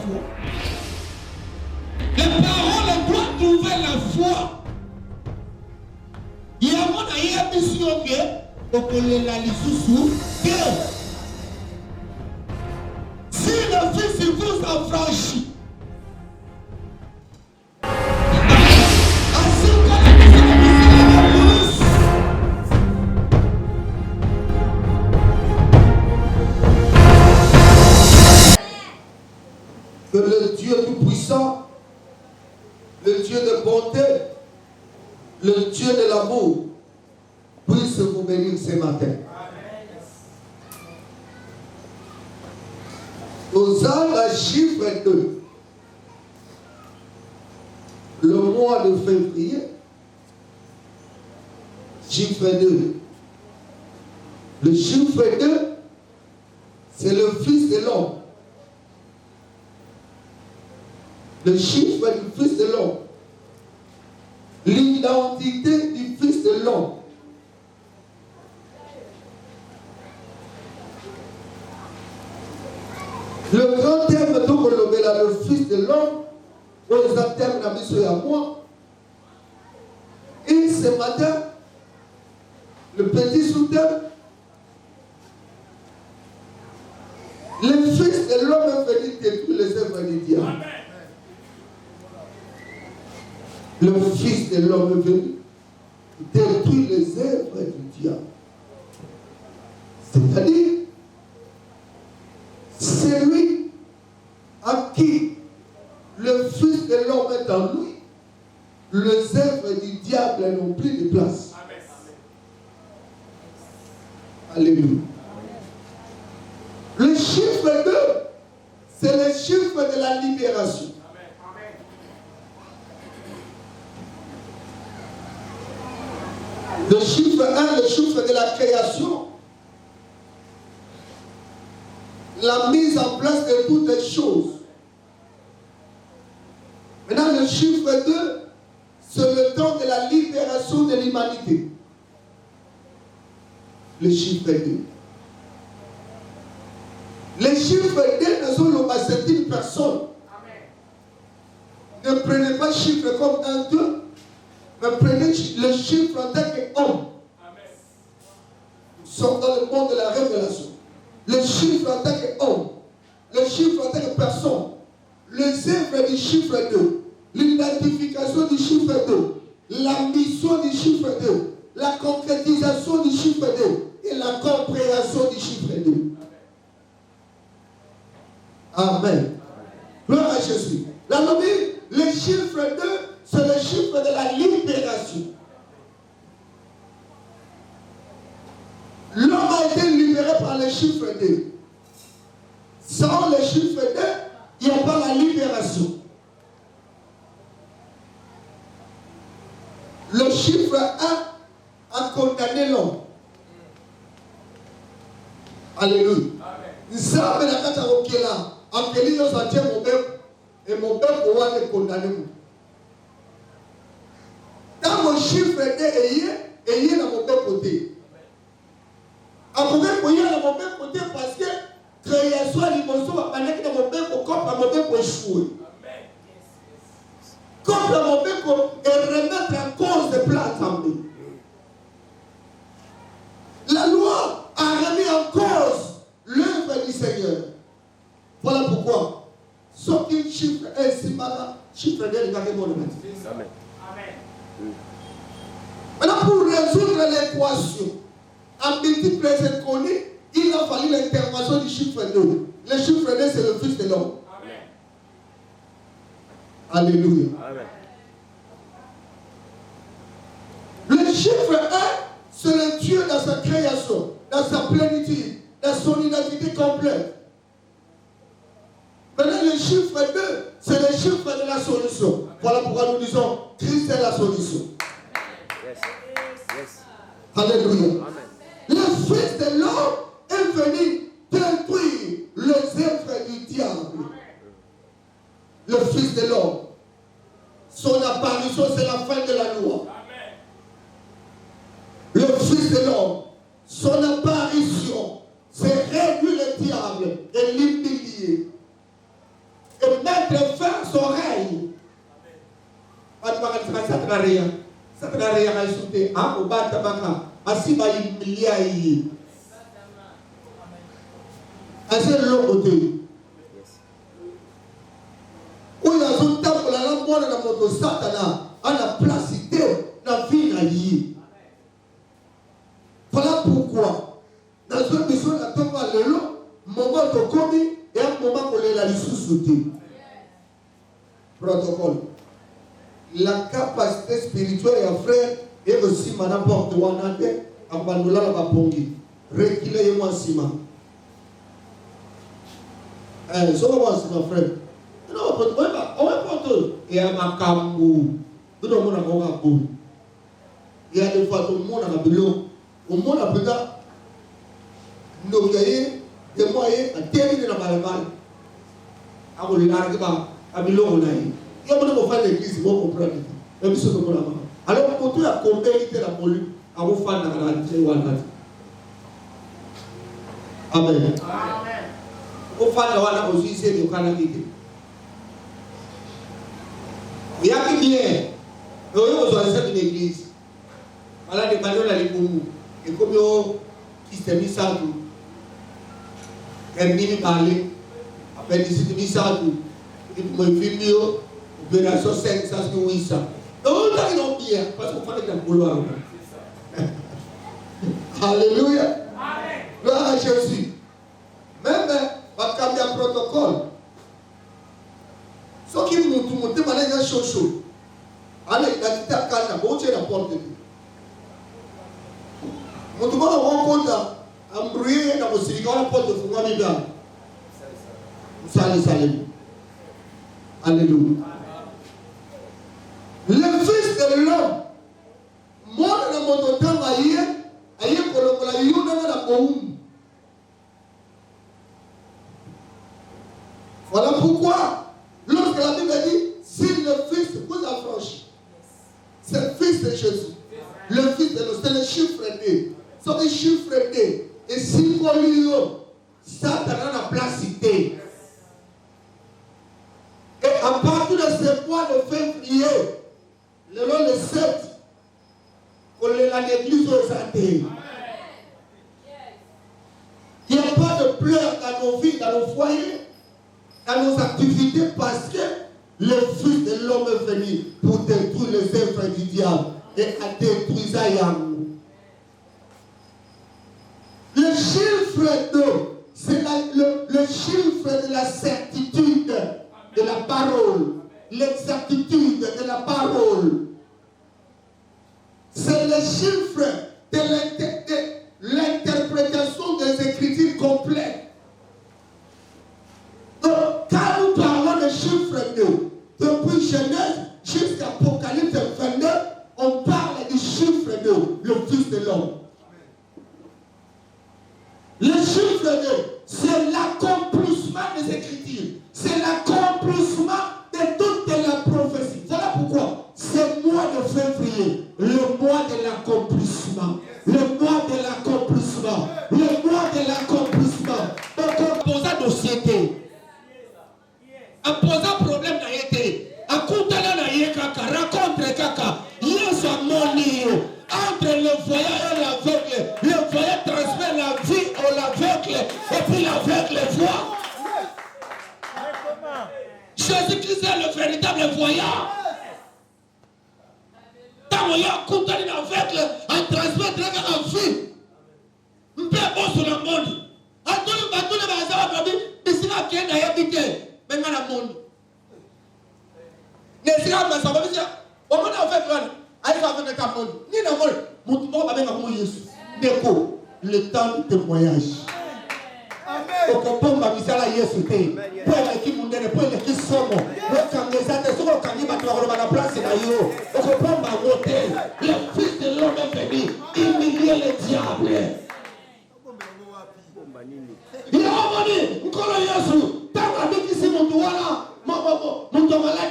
foi. Les paroles doivent trouver la foi. Il y a une mission que okolela lisusu que si le Fils vous affranchit, que le Dieu Tout-Puissant, le Dieu de bonté, le Dieu de l'amour, puisse vous bénir ce matin. Nous avons le chiffre 2. Le mois de février, chiffre 2. Le chiffre 2, c'est le Fils de l'homme. Le chiffre du Fils de l'homme. L'identité du Fils de l'homme. Le grand terme de le Fils de l'homme, aux termes de monsieur à moi. Et ce matin, le petit sous-terme, le Fils de l'homme est venu détruire les œuvres du diable. Le Fils de l'homme est venu détruire les œuvres du diable. C'est-à-dire, c'est lui à qui le Fils de l'homme est en lui, les œuvres du diable n'ont plus de place. Amen. Alléluia. Le chiffre 2, c'est le chiffre de la libération. Le chiffre 1, le chiffre de la création. La mise en place de toutes les choses. Maintenant, le chiffre 2, c'est le temps de la libération de l'humanité. Le chiffre 2. Les chiffres 2 ne sont pas certaines personnes. Ne prenez pas le chiffre comme 1, 2, mais prenez le chiffre en tant qu'homme. Nous sommes dans le monde de la révélation. Le chiffre en tant qu'homme, le chiffre en tant que personne, les œuvres du chiffre 2, l'identification du chiffre 2, la mission du chiffre 2, la concrétisation du chiffre 2 et la compréhension du chiffre 2. Amen. Gloire à Jésus. La nommé, le chiffre 2, c'est le chiffre de la libération. L'homme a été libéré par le chiffre 2. Sans le chiffre 2, il n'y a pas la libération. Le chiffre 1 a condamné l'homme. Alléluia. Nzambe na kata okela, akeli yo sa tie mon bec et mon bec pour aller condamner. Dans mon chiffre 2 et na mon bec côté. Après, il y a mon bec côté parce que création l'émotion va parler que mon bec au corps, mon bec pour échouer. Comme mon bec et remettre en cause de plans assemblés. La loi a remis en cause l'œuvre du Seigneur. Voilà pourquoi. Sauf qu'un chiffre est si malin, chiffre 2, regardez mon nom. Amen. Maintenant, pour résoudre l'équation, en multiples inconnus, il a fallu l'intervention du chiffre 2. Le chiffre 2, c'est le Fils de l'homme. Alléluia. Amen. Le chiffre 1, c'est le Dieu dans sa création, dans sa plénitude, dans son identité complète. Maintenant, le chiffre 2, c'est le chiffre de la solution. Voilà pourquoi nous disons, Christ est la solution. Yes. Yes. Alléluia. Amen. Le Fils de l'homme est venu détruire les œuvres du diable. Le Fils de l'homme. Son apparition, c'est la fin de la loi. Le Fils de l'homme, son apparition, c'est réduire le diable et l'humilier. Et Satanaria a sauté. Ah, au bas tabaka. Asi ba imilia yi. Asi le côté. Où il y a son temps pour la lampe dans la moto Satana à la placité la vie na yi. Voilà pourquoi dans une mission la tombe à l'élo, moment de commis et un moment où il a le sous-sauté. Protocole. La capacité spirituelle et frère et aussi madame porte wanade abandonner la bapongi. Reculer moi sima. So moi sima frère. Non, on va porter et à makambu. Tout le monde a mon abou. Il y a des fois tout le monde a bilo. Au monde a peut-être nous gagner des moyens à terminer la balle. À vous l'arrêter pas à bilo on a eu. Il y a beaucoup de faire l'église, vous comprenez. Même si vous comprenez. Alors on continue à compléter la police à vous faire la réalité. Amen. Vous faites la wala aussi c'est le Canada. Il y a qui bien. Nous avons besoin de l'église. Voilà des ballons à l'économie. Et comme qui s'est mis ça tout. Elle dit parler. Après il s'est mis ça tout. Il me fait mieux. Opération 500 800. Donc on a bien parce qu'on fait des boulot. Alléluia. Amen. Gloire à Jésus. Même pas cambier un protocole. Ce qui nous monte maintenant un chaud. Allez, la petite carte, bon Dieu la porte. Mon tout le monde rencontre embrouillé dans le silicone la porte de Fougamida. Salut. Alléluia. Le fils de l'homme, moi dans mon temps aïe pour la yuna dans la boum. Voilà pourquoi, lorsque la Bible dit, si le fils vous affranchit, c'est le fils de Jésus, le fils de l'homme, c'est le chiffre 2. C'est le chiffre 2. Et si vous lui Satan a la placité. Et à partir de ce mois de février, le 7, on est dans l'église aux athées. Il n'y a pas de pleurs dans nos vies, dans nos foyers, dans nos activités, parce que le Fils de l'homme est venu pour détruire les œuvres du diable et à détruire Zayam. Le chiffre 2, c'est le chiffre de la certitude de la parole, l'exactitude de la parole. C'est le chiffre de l'interprétation des Écritures complètes. Donc, quand nous parlons de chiffre 2, depuis Genèse jusqu'à Apocalypse 22, on parle du chiffre 2, le Fils de l'homme. Le chiffre 2, c'est l'accomplissement des Écritures. C'est l'accomplissement de toute la prophétie. Voilà pourquoi c'est le mois de février, le mois de l'accomplissement. Le mois de l'accomplissement. Le mois de l'accomplissement. Donc, en posant dossier, en posant problème dans l'été, en comptant dans l'ékaka, raconte kaka, yes à mon niveau. Entre le voyant et l'aveugle, le voyant transmet la vie à l'aveugle et puis l'aveugle voit. Jésus-Christ est le véritable voyant. Tant qu'on y a compté l'aveugle, en transmettre la vie. On peut bon sur le monde. À tout le bazar, mais c'est là qu'il y a habité. Maintenant, le monde. Mais c'est là que ça va dire. Au moment où on fait le monde, ni le monde. Le temps de témoignage. Au compon ma mise à la yesterday. Pour l'équipe mondiale, pour l'équipe somo. Le candidat, c'est ce qu'on dit, ma place est là-haut. Au compon ma hôtel. Le Fils de l'homme est venu humilier le diable. Il a revenu. Encore Yesu. Tant que tu sais mon doigt là, mon doigt là,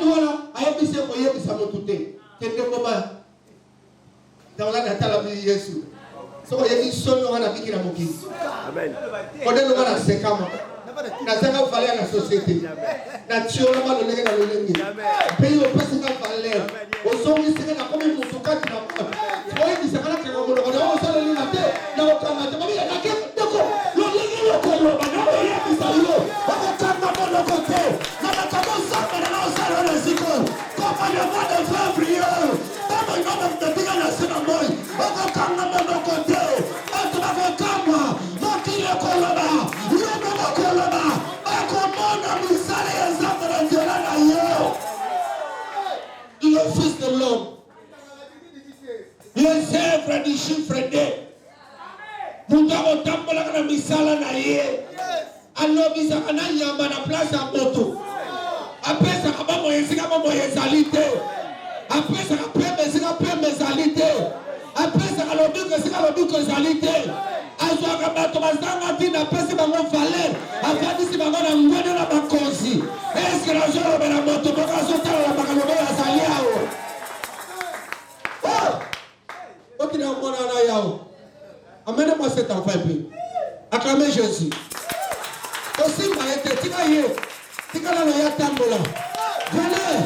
aïe, tu sais quoi, il y a ça mon tout est. Quelqu'un comment? Dans la Natala Yesu. So il y a une seule on a vécu dans mon fils. Amen. On est dans la séquence. Na sanga valeur la société. Na tio na ba le dans le lengi. Pays au président valeur. Au ozongi seke na komi musukati na oyi bisakala kanga monoko na osala lina te na okanga te babi na ke deko lolingi lokoloba na oyebisa yo okokanga monoko te na makambo samba na osala na siko koma le mois de février kama inoma mtapiga na sina moi okokanga monoko te bato bakokamba mokili ekoloba yomo mokoloba bakomona misala ya nzambe na nzela na yo. Le Fils de l'homme, les œuvres du chiffre D. Mutako tambola kana misala na ye. Alobisa kana yamba na place ya moto. Apesa kama moyezi alite. Apesa kapembe zalite. Apesa kalobiko zalite. Azwa kabato bazanga tina pesi bango valer. Afadisi bango na ngwene na bakosi. Eske na jolo bena moto boka sotala la bakalobe ya zaliao. Oh! Ok, na mwana na yao. Amenez-moi cet enfant un peu. Acclamez Jésus. Aussi maïté, tika ye. Tika la ya tambola. Venez.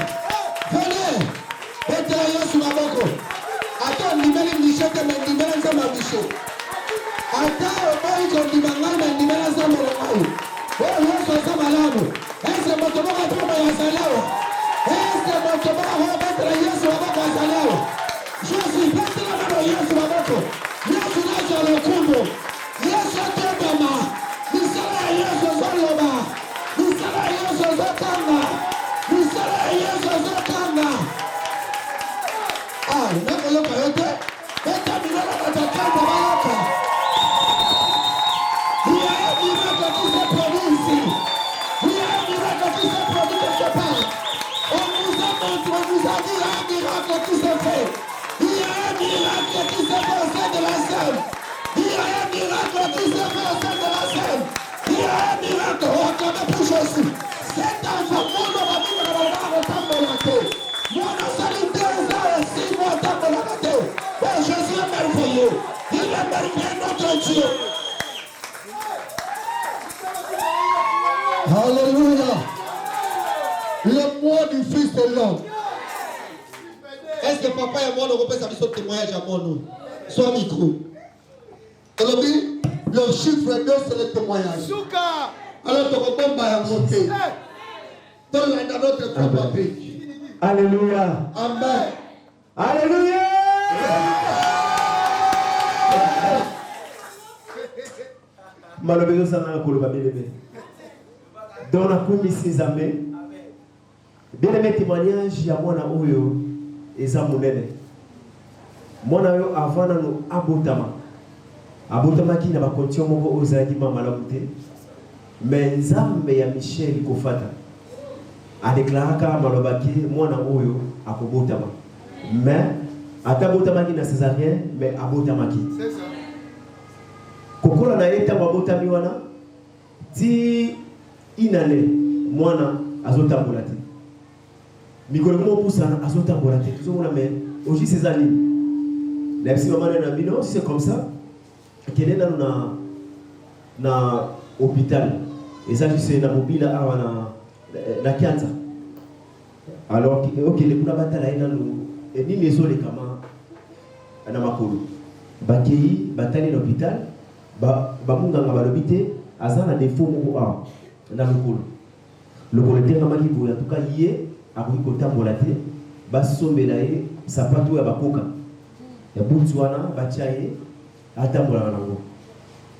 Betela Yesu maboko. Attends, nimeli michete mendimela nzama michete. Ata oboyi kondimanga na ndimela nzama longayo. Oh, Yesu nzama lamu. Ese motoboka poma ya zalawa. Ese motoboka betela Yesu maboko ya zalawa. Jésus, betela mano Yesu maboko. Yesu nazo lokundo. Yesu atobama. Misala ya Yesu zoloba. Misala ya Yesu zotanga. Misala ya Yesu zotanga. Ah, nako yoka yote. Beta milala batakanda bayaka. Il y a un miracle qui se produit ici. Il y a un miracle qui se produit quelque part. On nous a montré, on nous a dit un miracle qui se fait. Il y a un miracle qui se fait au sein de la scène. Il y a un miracle qui se fait au sein de la scène. Il y a un miracle. On va pour Jésus. Cet enfant, mon nom va vivre dans le temps de la terre. Mon nom sanitaire, ça aussi, mon temps de la terre. Oh, Jésus est merveilleux. Il est merveilleux, notre Dieu. Alléluia. Le mois du Fils de l'homme. Est-ce que papa et moi, on peut savoir ce témoignage à mon soit micro. Le chiffre 2, c'est le témoignage. Alors, tu vas pas monter. Donne dans notre propre pays. Alléluia. Amen. Alléluia. Malobezo sana koloba belebe. Dans la commission Zambé, bien aimé témoignage ya mwana oyo eza monene. Mwana oyo avant nanu abotama ki na ba condition moko ozalaki malamu te. Mais Nzambe ya Michel Kofata a déclaré ka malobaki mwana oyo akobotama. Mais atabotamaki na césarien mais abotamaki. C'est ça. Kokola na yeta babotami wana ti inane mwana azotambola te. Mikolo mo poussana azotambola te. Tozomona mais oji césarien. La psy maman na bino si c'est comme ça. Kene na hôpital. Et ça c'est na mobile awa na Kianza. Alors OK les kuna batala ina no ni maison les kama na makolo. Bakei batali na hôpital ba munganga balobite azana défaut moko awa na makolo. Le collecteur amaki boya en tout cas yé akoki kotambola te basombela ye sapato ya bakoka. Ya Botswana bachaye atambola nango.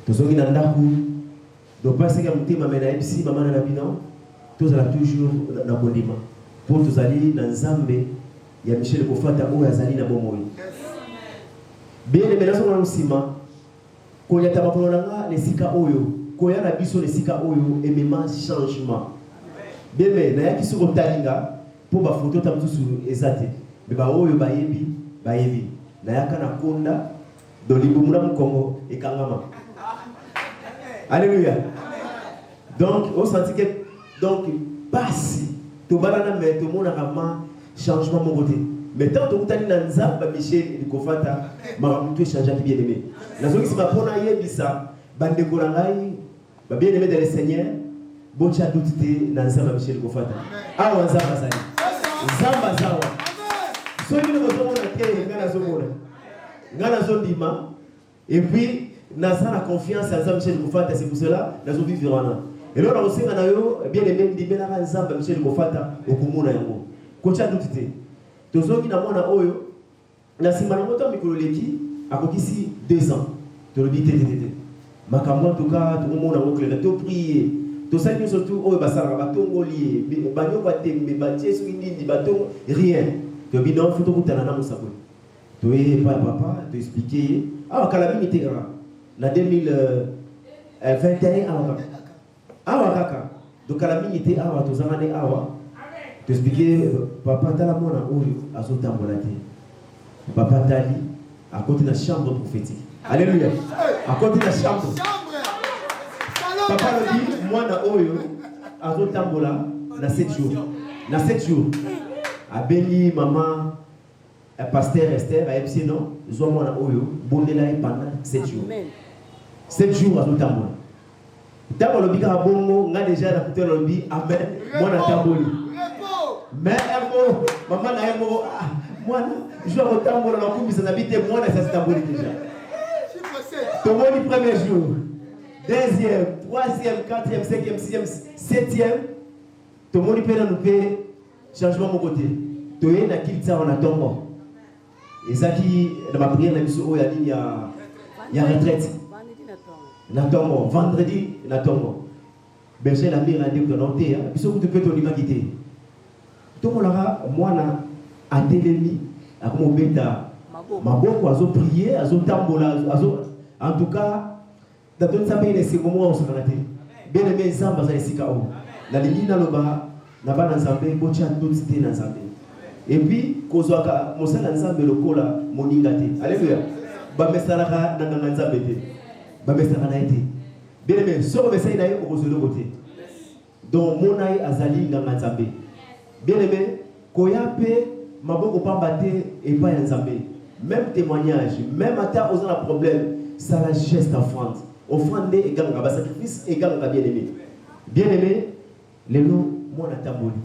Tozongi na ndaku do passer que mutema mena epsi mama na bino tozala toujours na bondima pour tozali na Nzambe ya Michel Kofata oyo azali na bomoi. Bien les menaces na nsima ko yata bakolo nanga lesika oyo ko ya na biso lesika oyo emema changement. Bébé na yaki soko talinga pour ba photo tamsusu ezate be ba oyo bayebi na yaka na konda do libumuna mukongo ekangama. Alléluia. Donc, on sentit que donc passe to balana mais tout monde a vraiment changement mon côté. Mais tant que tu as dans Nzamba Michel Kofata m'a tout changé qui bien aimé. La zone qui m'a pona yebisa bande kolangai ba bien aimé dans le Seigneur bocha douté dans Nzamba Michel Kofata. Ah Nzamba sali. Nzamba zawa. soki na bazomona te nga nazomona nga nazondima et puis naza na confiance ya nzambe Michel Kofata. C'est pour cela nazovivre wana elo na kosenga na yo bien aimé ndimelaka nzambe Michel Kofata okomona yango kocha duti te tozoki na mwana oyo na nsima na moto mikolo leki akokisi 2 ans tolobi te makambo en tout cas tokomona ngo klela to prier tosali nyonso tu oyo basalaka batongoli banyoko atembe batie soki nini batongo rien tobi non fo tokutana na mosako toye pa papa toexplike awa kala mingi te kaka na 2021 awa kaka donc kala mingi te awa tozanga ne awa toexplike papa tala mwana oyo azotambola te papa tali akoti na chambre prophétique. Alléluia. Akoti na chambre. Papa le dit mwana oyo azotambola na 7 jours. Na 7 jours. Abeli maman pasteur Esther a MC non, zo mwana oyo bondela pendant 7 jours. 7 jours azotambola. D'abord le bika bongo nga déjà na kutola le bi amen mwana tamboli. Mais maman na emo mwana je vais retambola na kumisa na bite mwana ça tamboli déjà. Tout le premier jour, 2e, 3e, 4e, 5e, 6e, 7e, tout le monde peut nous faire changement mon côté. Tout le monde a quitté ça en attendant. Et ça qui, dans ma prière, il y a retraite. Vendredi, n'attendons. Berger la mère a dit que l'on était, puis ce que tu peux te quitter. Tout le monde moi, a télémi, à mon bêta, ma bonne, à prier, à tambola, en tout cas, dans tout ça, il y a ces moments où on se connaît. Bien aimé, Zamba, ça ici, la ligne dans le bas, n'a pas d'ensemble, Bocha, tout c'était d'ensemble. Et puis, Kozwaka, mon seul ensemble, le cola, mon ingate. Alléluia. Bamesaraka, Nanganzambe. Bamesaraka été. Bien aimé, sur le message, il y a eu au côté. Donc, mon aïe Azali, Nanganzambe. Bien aimé, Koyape, Maboko Pambate, et pas Nzambe. Même témoignage, même à ta osant un problème. Ça la geste offrande. Offrande et ganga, sacrifice et ganga bien aimé. Bien aimé, les noms, moi la tamboli.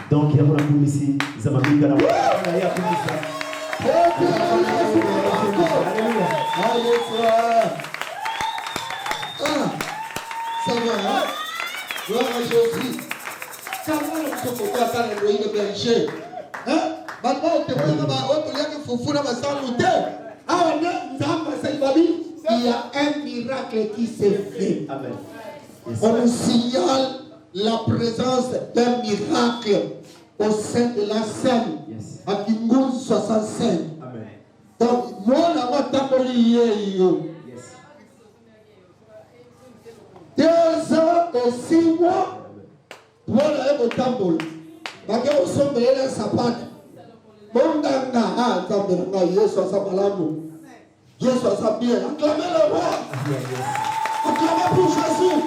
Donc il y a mon amour ici, ça m'a mis dans la ça va, hein? Gloire à Jésus. Ça va, on se fait pas le loyer de berger. Hein? Maintenant, on te voit que Foufou n'a pas ça monter. Il y a un miracle qui s'est fait. Amen. Yes. On nous signale la présence d'un miracle au sein de la scène. Yes. À Kingoun 65. Amen. Donc, moi, là, moi, yes. 2 ans et 6 mois. Moi, là, je tambol. Je suis là, sapat. Bonganga, tambol, yes, ça malamu. Dieu soit sa bien. Acclamez le roi. Acclamez pour Jésus.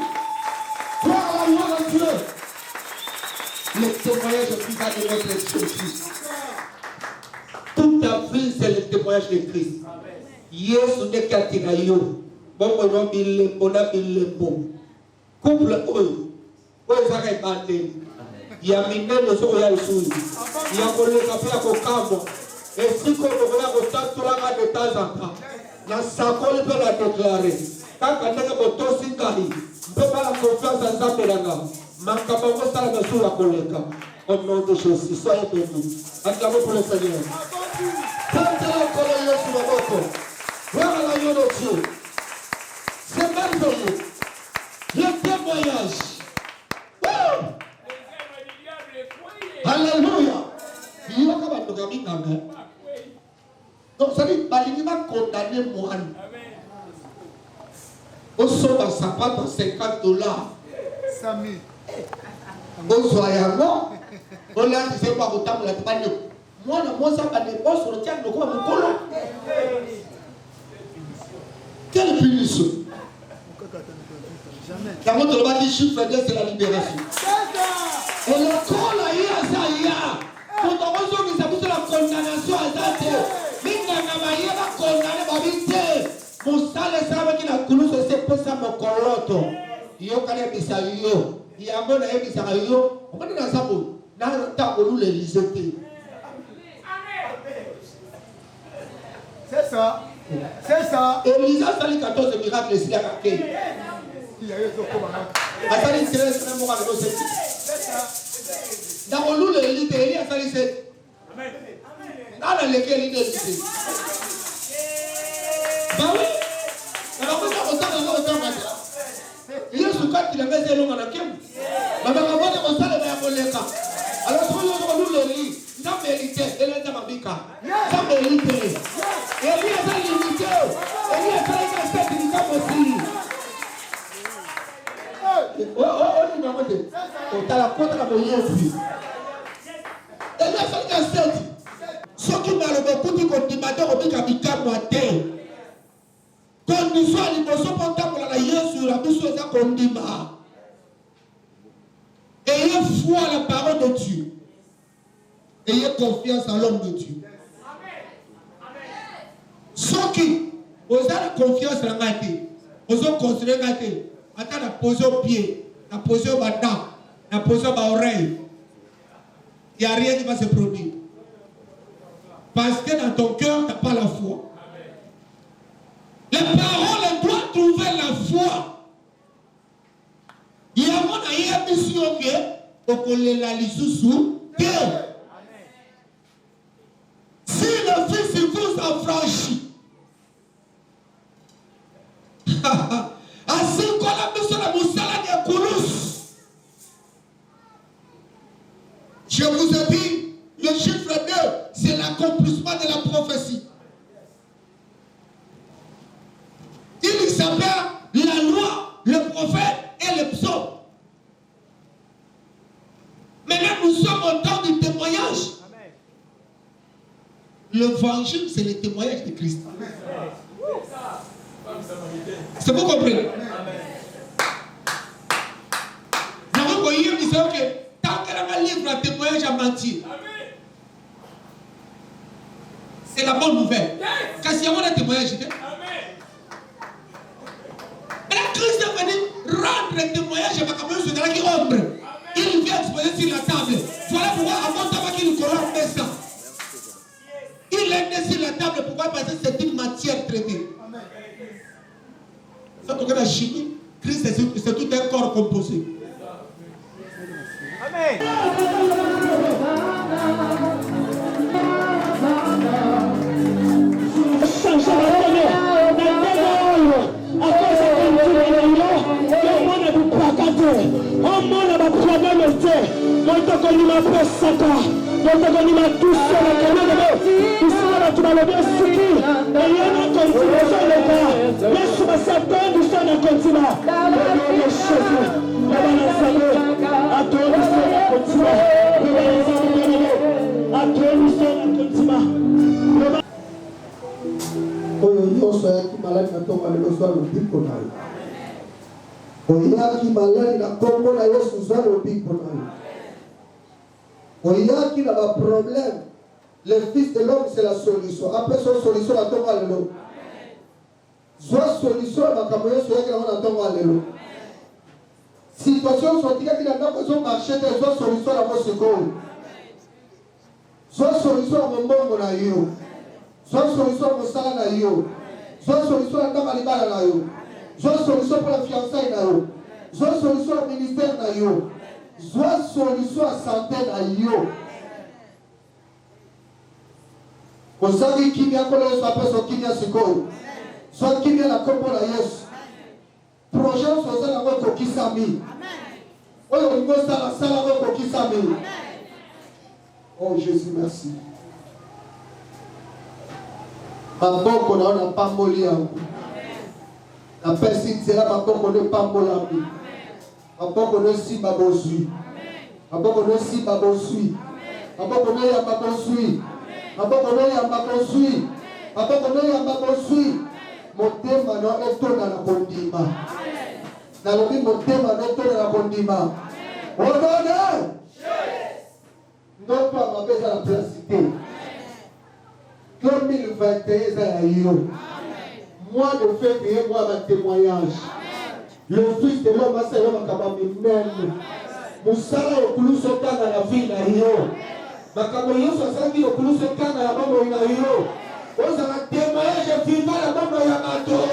Gloire à la gloire de Dieu. Le témoignage de notre Jésus. Toute ta vie, c'est le témoignage de Christ. Yesu ne katina yo. Bon, on a bilembo. Couple eux. Eux, ça va être. Il y a mine de ce qu'il y a ici. Il y a un café à Kokamo. Et si on a de temps en temps. La sakole peut la déclarer. Quand on a un on ne peut pas la confiance en Zambelanga. Mankabamo Salama sur la colère. Au nom de Jésus, soyez bénis. Acclamez pour le Seigneur. Tentez la colère sur la botte. Gloire à la de Dieu. C'est merveilleux. Le témoignage. Alléluia. Il y a comme un programme. Donc, ça dit, il va condamner moi. Au sol d'un sapin de $50. Au soyant, on l'a dit, pas au table, la table. Moi, ça va dépendre sur le tien de quoi mon colon. Quelle punition. La montre va dire chiffre, c'est la libération. Et le col, il y a ça, il y a. Pour la condamnation à ça, musale sabe kila kuluso sepesa mokoloto yo kale bisa yo yango na ebisa yo okati na sabu na ta olule lisete Elisa sali 14 miracles ici à Kakei. Asali silence na mo ka do se. Dans le lit Eli asali se. Amen. Dans lequel il est. Bah oui. Alors on a autant Yesu kati la meza longa na kemu. Baba kabona ko sala ba koleka. Alors tout le lit. Ça mérite, elle est dans ma bica. Ça mérite. Et lui est dans l'unité. Et lui est dans cette unité aussi. On m'a dit, on t'a la côte à la meilleure vie. Et lui est dans cette. Ce qui m'a le beaucoup dit qu'on dit, madame, on dit qu'à bica moitié. Condition à l'immotion pour la Yesu, la mission est à condima. Ayez foi à la parole de Dieu. Ayez confiance en l'homme de Dieu. Ceux qui ont la confiance dans la tête, ils ont construit la tête. Attends, la poser au pied, la poser au bâton, la poser aux oreilles. Il n'y a rien qui va se produire. Parce que dans ton cœur, tu n'as pas la foi. Les paroles doivent trouver la foi. Il y a une mission que la lisusu que si le Fils vous affranchit, ainsi qu'on a besoin de Moussala de Kourouss. Je vous ai dit, le chiffre 2, c'est l'accomplissement de la prophétie. Il s'appelle la loi, le prophète et le psaume. Maintenant, nous sommes au temps du témoignage. L'évangile, c'est le témoignage de Christ. C'est vous comprenez? Vous voyez, vous dites que tant qu'elle a un livre à témoignage à mentir, c'est la bonne nouvelle. Quand il y a un témoignage, Christ est venu rendre le témoignage à Macabeu sur la qui ombre. Il vient exposer sur la table. Voilà pourquoi avant d'avoir qu'il colore ça. Il est né sur la table. Pourquoi? Parce que c'est une matière traitée. Ça pour que la chimie, Christ c'est tout un corps composé. Amen. Omona ba problème te motoko ni ma pesaka motoko ni ma touche na kanada isina ba tuma lobe suki eyana kontina le ba yesu ba sapendo sana kontina le Jésus la bana sabe atoni sana kontina atoni sana kontina oyo nyonso ayaki maladi na ntongo alelozwa lobiko na yo oyaki maladi na nkombo na Yesu zwa lobiko na yo oyaki na baproblème le fils de l'homme c'est la solution après son solution na ntongo alelo zwa solution ya makambo nyonso oyaki nango na ntongo alelo situation nyonso otikaki na ndako ezomarche te zwa solution nango sikoyo zwa solution ya mombongo na yo zwa solution ya mosala na yo zwa solution ya ndako ya libala na yo zwa solution pour la fiançailles na yo zwa solution au ministère na yo zwa solution à santé na yo ozali kimia kolo Yesu apesa kimia sikoyo zwa kimia na kombo na Yesu projet nyonso ozali yango ekokisami oyo olingi osala yango ekokisami. Oh Jésus, merci. Maboko na yo napamboli yango napesi nzela maboko no epambolami maboko no esimba bozwi maboko no esimba bozwi maboko no eyamba bozwi maboko no eyamba bozwi maboko no eyamba bozwi motema no etonda na kondima nalobi motema no etonda na kondima odone ndoto ya mabe eza na place te 2021 eza ya yo mois de février, mois de témoignage. Le Fils de l'homme a servi à Kabamimene. Moussala au plus au cas dans la vie na yo. Makamoyo sasaki au plus au cas dans la bande na yo. Osa la témoignage vivant la bande ya bateau.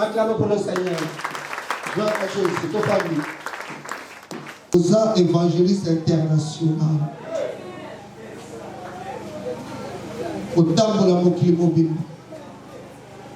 Acclamez pour le Seigneur. Gloire à Jésus, ton famille. Oza évangéliste international. Otambola mokili mobimba.